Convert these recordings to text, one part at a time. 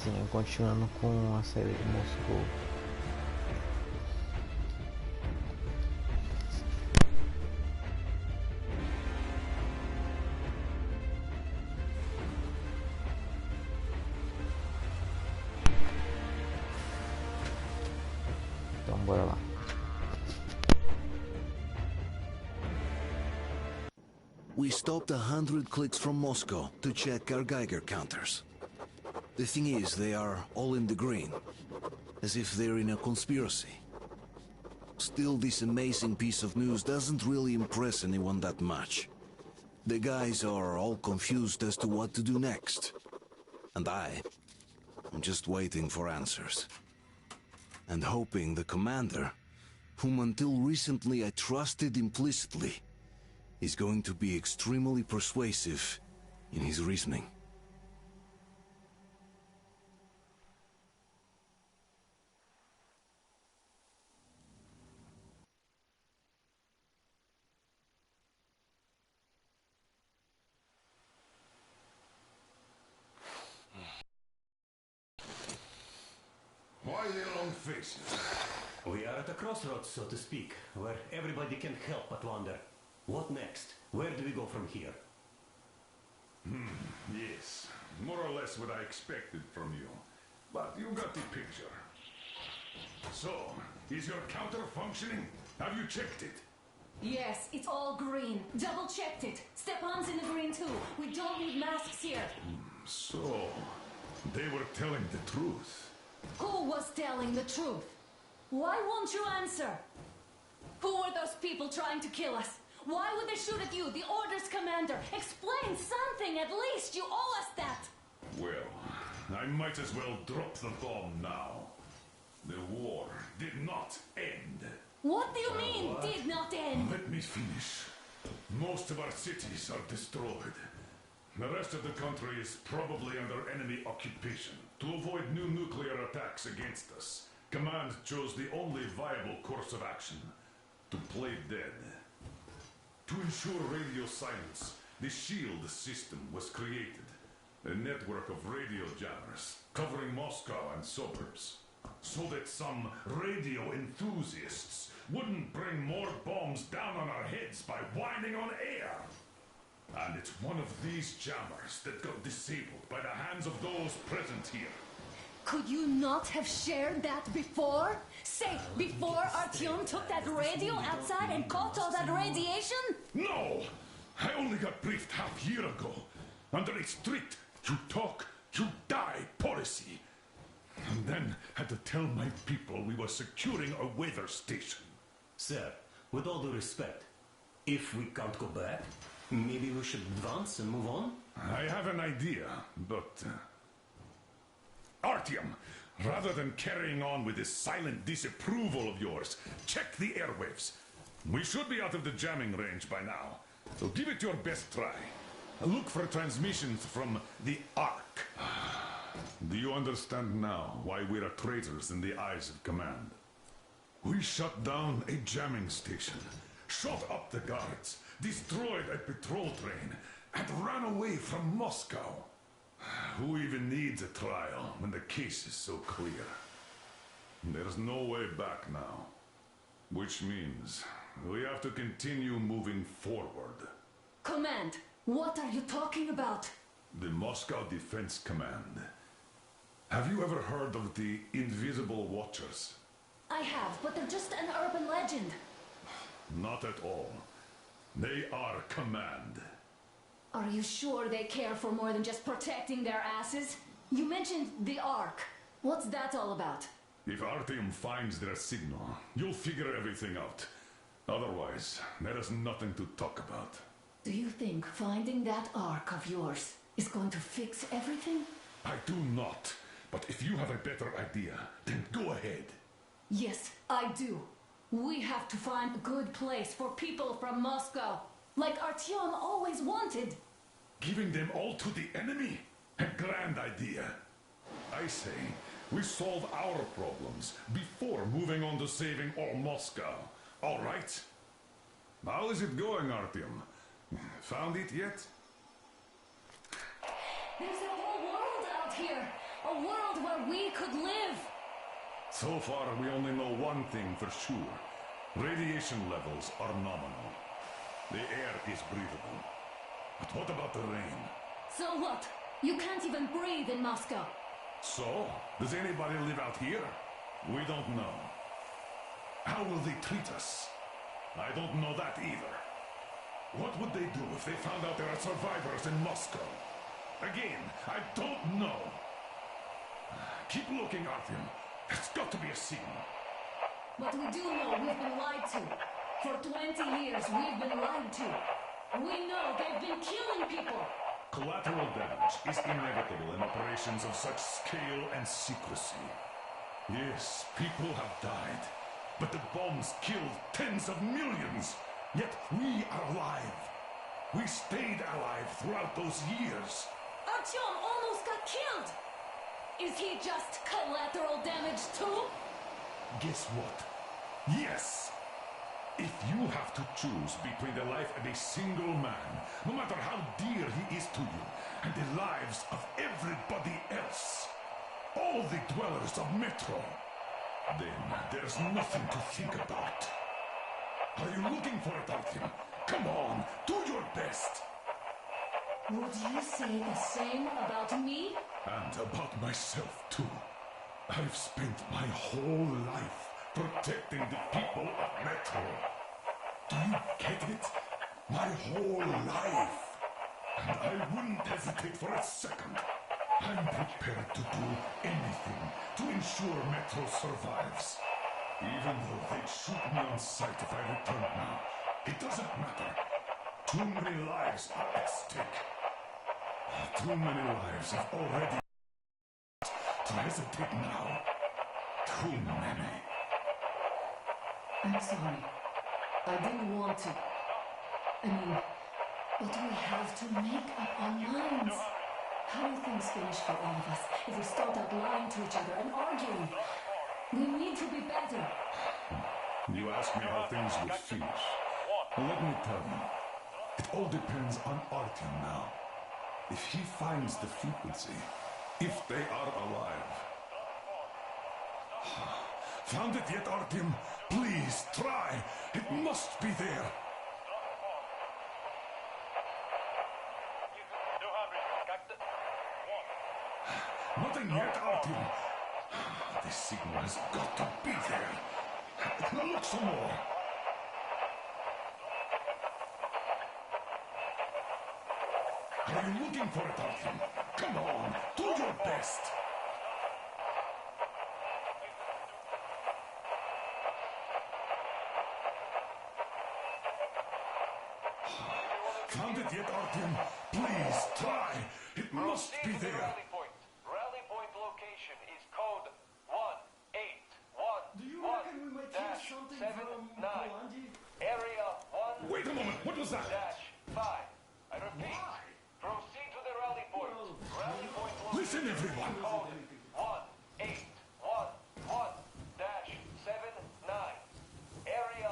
cidadezinha, continuando com a saída de Moscou. Então bora lá. We stopped 100 clicks from Moscow to check our Geiger counters. The thing is, they are all in the green, as if they're in a conspiracy. Still, this amazing piece of news doesn't really impress anyone that much. The guys are all confused as to what to do next. And I'm just waiting for answers. And hoping the commander, whom until recently I trusted implicitly, is going to be extremely persuasive in his reasoning. Why the long faces? We are at a crossroads, so to speak, where everybody can help but wonder. What next? Where do we go from here? Yes, more or less what I expected from you. But you got the picture. So, is your counter functioning? Have you checked it? Yes, it's all green. Double checked it. Stepan's in the green too. We don't need masks here. So, they were telling the truth. Who was telling the truth? Why won't you answer? Who were those people trying to kill us? Why would they shoot at you, the Order's commander? Explain something, at least. You owe us that. Well, I might as well drop the bomb now. The war did not end. What do you mean, did not end? Let me finish. Most of our cities are destroyed. The rest of the country is probably under enemy occupation. To avoid new nuclear attacks against us, Command chose the only viable course of action: to play dead. To ensure radio silence, the SHIELD system was created. A network of radio jammers covering Moscow and suburbs. So that some radio enthusiasts wouldn't bring more bombs down on our heads by whining on air. And it's one of these jammers that got disabled by the hands of those present here. Could you not have shared that before? Say, before Artyom took that radio outside and caught all that radiation? No! I only got briefed half year ago. Under a strict, you talk, you die policy. And then had to tell my people we were securing a weather station. Sir, with all due respect, if we can't go back, maybe we should advance and move on? I have an idea, but... Artyom, rather than carrying on with this silent disapproval of yours, check the airwaves. We should be out of the jamming range by now, so give it your best try. Look for transmissions from the Ark. Do you understand now why we're traitors in the eyes of Command? We shut down a jamming station, shot up the guards, destroyed a patrol train, and ran away from Moscow. Who even needs a trial when the case is so clear? There's no way back now. Which means we have to continue moving forward. Command, what are you talking about? The Moscow Defense Command. Have you ever heard of the Invisible Watchers? I have, but they're just an urban legend. Not at all. They are Command. Are you sure they care for more than just protecting their asses? You mentioned the Ark. What's that all about? If Artyom finds their signal, you'll figure everything out. Otherwise, there is nothing to talk about. Do you think finding that Ark of yours is going to fix everything? I do not. But if you have a better idea, then go ahead. Yes, I do. We have to find a good place for people from Moscow, like Artyom always wanted. Giving them all to the enemy? A grand idea. I say, we solve our problems before moving on to saving all Moscow. All right? How is it going, Artyom? Found it yet? There's a whole world out here. A world where we could live. So far, we only know one thing for sure. Radiation levels are nominal. The air is breathable. But what about the rain? So what? You can't even breathe in Moscow. So, does anybody live out here? We don't know. How will they treat us? I don't know that either. What would they do if they found out there are survivors in Moscow? Again, I don't know. Keep looking, Artyom. There's got to be a signal. But we do know we've been lied to. For 20 years, we've been lied to. We know they've been killing people. Collateral damage is inevitable in operations of such scale and secrecy. Yes, people have died, but the bombs killed tens of millions. Yet we are alive. We stayed alive throughout those years. Artyom almost got killed. Is he just collateral damage too? Guess what? Yes! If you have to choose between the life of a single man, no matter how dear he is to you, and the lives of everybody else, all the dwellers of Metro, then there's nothing to think about. Are you looking for it, Artyom? Come on, do your best! Would you say the same about me? And about myself, too. I've spent my whole life protecting the people of Metro. Do you get it? My whole life. And I wouldn't hesitate for a second. I'm prepared to do anything to ensure Metro survives. Even though they'd shoot me on sight if I returned now. It doesn't matter. Too many lives are at stake. Too many lives have already to hesitate now. Too many. I'm sorry. I didn't want to. I mean, but we have to make up our minds. How will things finish for all of us if we start out lying to each other and arguing? We need to be better. You ask me how things would finish. Well, let me tell you. It all depends on Artyom now. If he finds the frequency, if they are alive. Found it yet, Artyom? Please, try. It must be there. Nothing yet, Artyom. The signal has got to be there. Now look some more. Are you looking for it, Artyom? Come on, do your best. Found it yet, Artyom? Please, try. It must be there. Rally point location is code 1811. Do you reckon we might hear something from Polanyi? Area 1 Wait a moment, what was that? -5. I repeat, proceed to the rally point. Rally point location Listen, everyone. code 1811-79. Area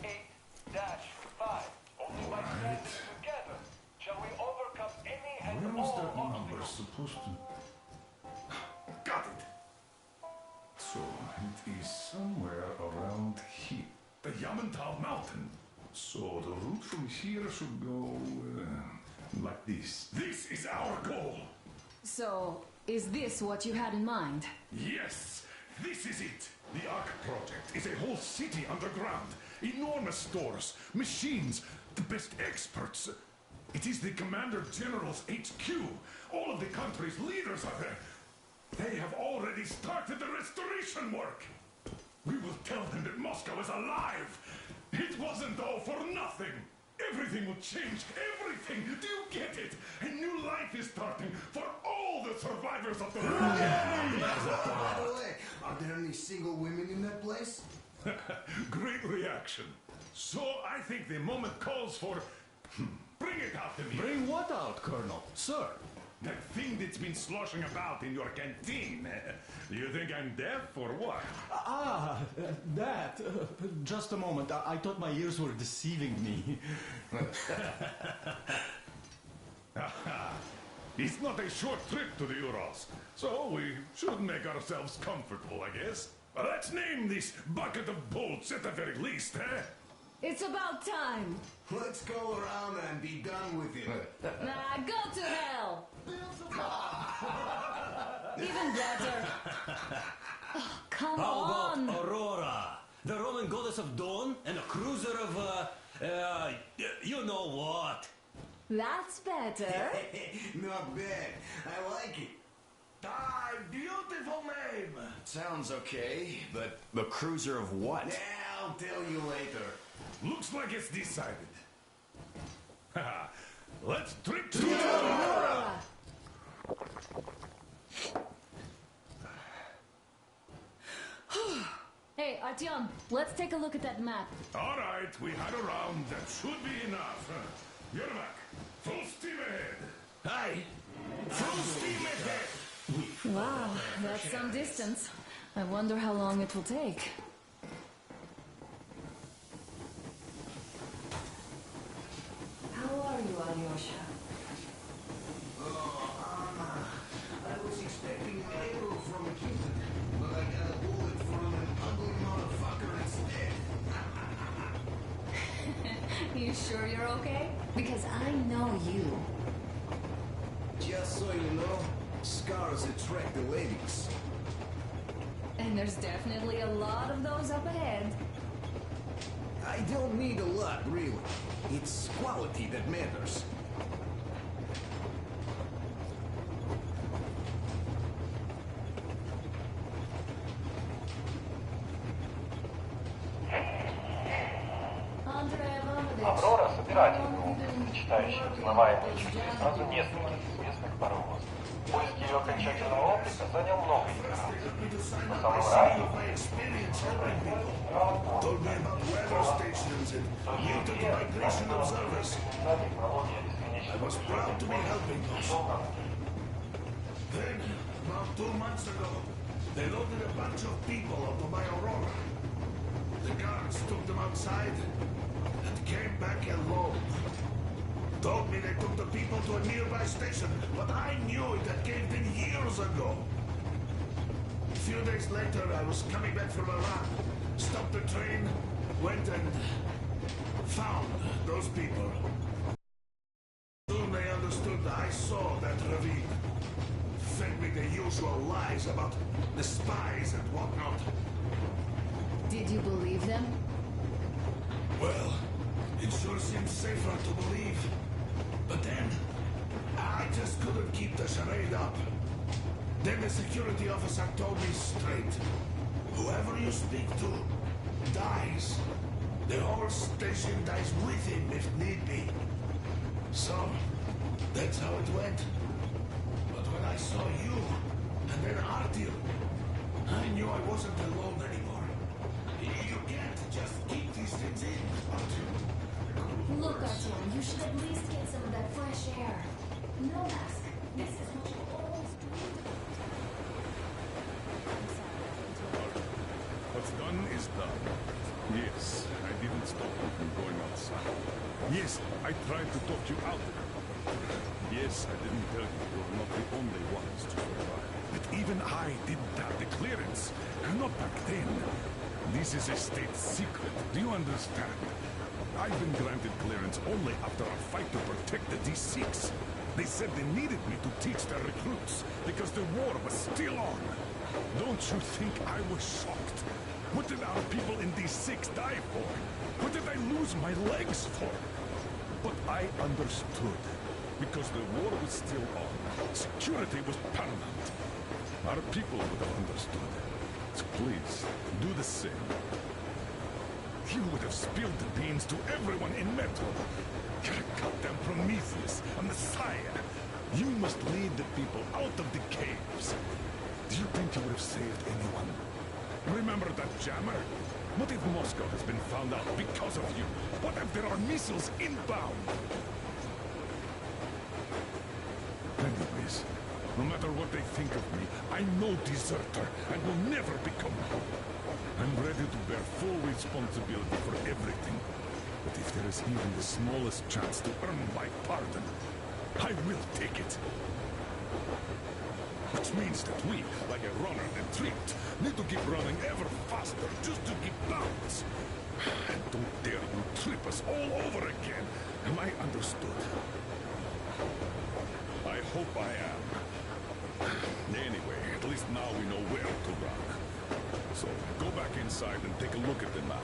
18-5. Only by standing together shall we overcome any and Where was that all number obstacles. supposed to... Got it. So, it is somewhere around here. The Yamantau Mountain. So, the route from here should go... like this. This is our goal. So, is this what you had in mind? Yes, this is it. The Ark Project is a whole city underground. Enormous stores, machines, the best experts. It is the Commander General's HQ. All of the country's leaders are there. They have already started the restoration work. We will tell them that Moscow is alive. It wasn't all for nothing. Everything will change. Everything. Do you get it? A new life is starting for all the survivors of the war. By the way, are there any single women in that place? Great reaction. So I think the moment calls for... Bring it out to me. Bring what out, Colonel? Sir? That thing that's been sloshing about in your canteen. You think I'm deaf or what? That. Just a moment. I thought my ears were deceiving me. It's not a short trip to the Urals, so we should make ourselves comfortable, I guess. Let's name this bucket of bolts at the very least, eh? It's about time. Let's go around and be done with it. Nah, go to hell. Even better. Oh, come How on. about Aurora? The Roman goddess of dawn and a cruiser of, you know what? That's better. Not bad. I like it. Ah, beautiful name. Sounds okay, but the cruiser of what? Yeah, I'll tell you later. Looks like it's decided. Haha. Let's trip to Aurora! Hey, Artyom, let's take a look at that map. All right, we had a round. That should be enough. You're back. Full steam ahead. Aye. Full steam ahead. Wow, that's some distance. I wonder how long it will take. How are you, Alyosha? I was expecting an arrow from a kitten, but I got a bullet from an ugly motherfucker instead. You sure you're okay? Because I know you. Just so you know, scars attract the ladies. And there's definitely a lot of those up ahead. I don't need a lot, really. It's quality that matters. Аврора собирает группу, предпочитающих смываемые чужие сразу нескольких известных паровозов. Поиск ее окончательного облика занял много итераций. Но самым ранним Told me about weather stations and mutant migration observers. I was proud to be helping those. Then, about 2 months ago, they loaded a bunch of people onto my Aurora. The guards took them outside and came back alone. Told me they took the people to a nearby station, but I knew it had caved in years ago. A few days later, I was coming back from Iran. Stopped the train, went and found those people. Soon they understood I saw that ravine. Fed me the usual lies about the spies and whatnot. Did you believe them? Well, it sure seems safer to believe. But then, I just couldn't keep the charade up. Then the security officer told me straight. Whoever you speak to dies. The whole station dies with him if need be. So, that's how it went. But when I saw you, and then Artyom, I knew I wasn't alone anymore. You can't just keep these things in, Artyom. Look, Artyom, you should at least get some of that fresh air. No mask. This is what you always dreamed about. I'm sorry. What's done is done. Yes, I didn't stop you from going outside. Yes, I tried to talk you out of it. Yes, I didn't tell you you were not the only ones to survive. But even I didn't have the clearance. Not back then. This is a state secret. Do you understand? I've been granted clearance only after a fight to protect the D6. They said they needed me to teach their recruits because the war was still on. Don't you think I was shocked? What did our people in D6 die for? What did I lose my legs for? But I understood. Because the war was still on. Security was paramount. Our people would have understood. So please, do the same. You would have spilled the beans to everyone in Metro. You're a goddamn Prometheus, a messiah. You must lead the people out of the caves. Do you think you would have saved anyone? Remember that jammer? What if Moscow has been found out because of you? What if there are missiles inbound? Anyways, no matter what they think of me, I'm no deserter and will never become one. I'm ready to bear full responsibility for everything. But if there is even the smallest chance to earn my pardon, I will take it. Which means that we, like a runner that tripped, need to keep running ever faster just to keep balance. And don't dare you trip us all over again. Am I understood? I hope I am. Anyway, at least now we know where to run. So, go back inside and take a look at the map.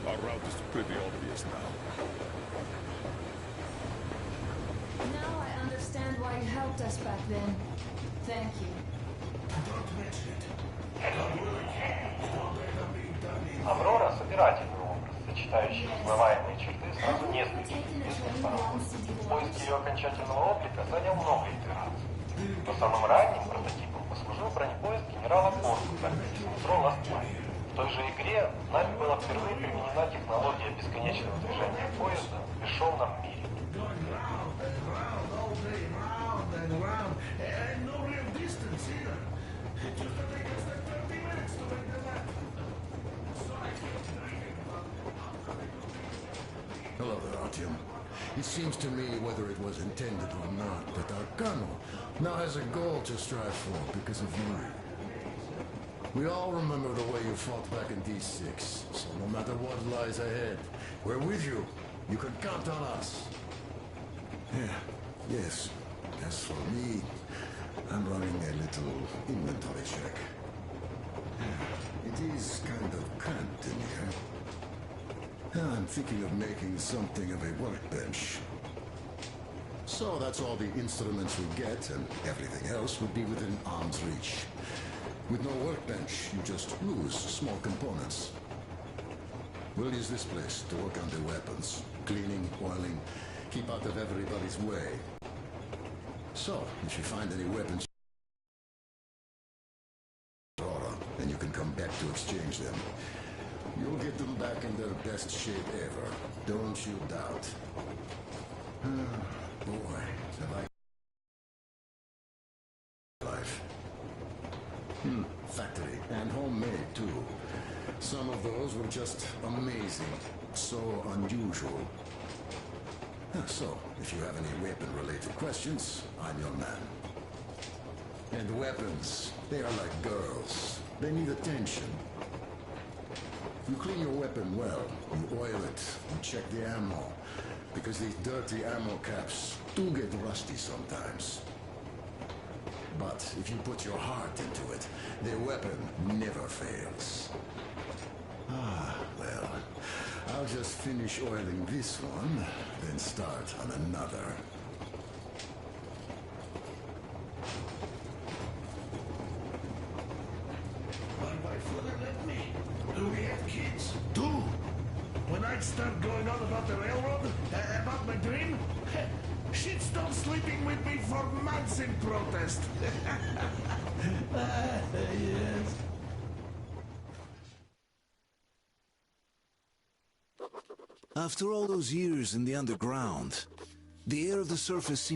Our route is pretty obvious now. Now I understand why you helped us back then. Thank you. Don't mention it. God willing, it will better be done in Аврора — собирательный образ, сочетающий узнаваемые черты сразу нескольких известных паровозов. Поиск ее окончательного облика занял много итераций. Но самым ранним прототипом послужил бронепоезд генерала Корпуса из метро Ласт-Майн. В той же игре нами была впервые применена технология бесконечного движения поезда в бесшовном мире. going round and round all day, round and round, and no real distance either. It used to take us like 30 minutes to make the lap. So I kept dreaming about Hello there, Artyom. It seems to me, whether it was intended or not, that our colonel now has a goal to strive for because of you. We all remember the way you fought back in D6, so no matter what lies ahead, we're with you. You can count on us. Yeah, yes. As for me, I'm running a little inventory check. It is kind of cramped in here. I'm thinking of making something of a workbench. So that's all the instruments we get, and everything else would be within arm's reach. With no workbench, you just lose small components. We'll use this place to work on the weapons. Cleaning, oiling, keep out of everybody's way. So, if you find any weapons, and you can come back to exchange them, you'll get them back in their best shape ever. Don't you doubt. Boy, have I... life. Factory, and homemade too. Some of those were just amazing. So unusual. So, if you have any weapon-related questions, I'm your man. And weapons, they are like girls. They need attention. You clean your weapon well, you oil it, you check the ammo, because these dirty ammo caps do get rusty sometimes. But if you put your heart into it, the weapon never fails. Well, I'll just finish oiling this one, then start on another. My wife wouldn't let me. Do we have kids? Two. When I'd start going on about the railroad, about my dream, she'd stop sleeping with me for months in protest. Yes. After all those years in the underground, the air of the surface seemed